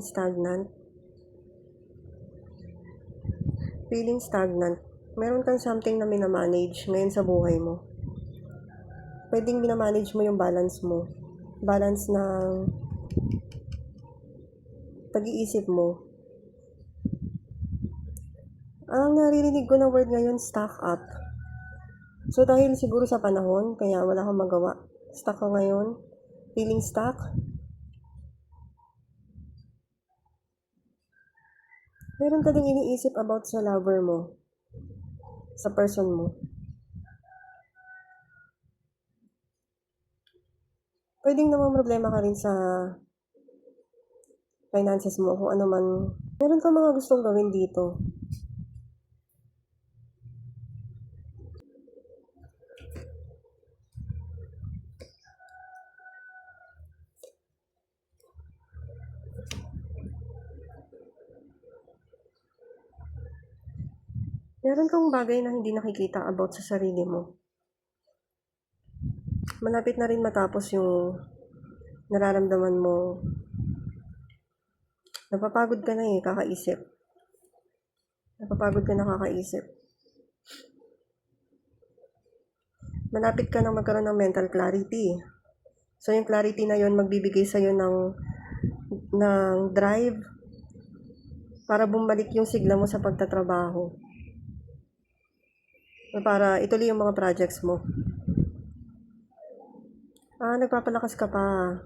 feeling stagnant. Feeling stagnant. Meron kang something na minamanage ngayon sa buhay mo. Pwedeng minamanage mo yung balance mo. Balance ng pag-iisip mo. Ang naririnig ko na word ngayon, stuck up. So dahil siguro sa panahon, kaya wala kang magawa. Stuck ka ngayon. Feeling stuck. Meron ka ding iniisip about sa lover mo. Sa person mo. Pwedeng namang problema ka rin sa finances mo, kung ano man. Meron ka mga gustong gawin dito. Meron kang bagay na hindi nakikita about sa sarili mo. Malapit na rin matapos yung nararamdaman mo. Napapagod ka na kakaisip. Napapagod ka na kakaisip. Malapit ka na magkaroon ng mental clarity. So yung clarity na yon magbibigay sa'yo ng drive para bumalik yung sigla mo sa pagtatrabaho. Para ituloy yung mga projects mo. Nagpapalakas ka pa.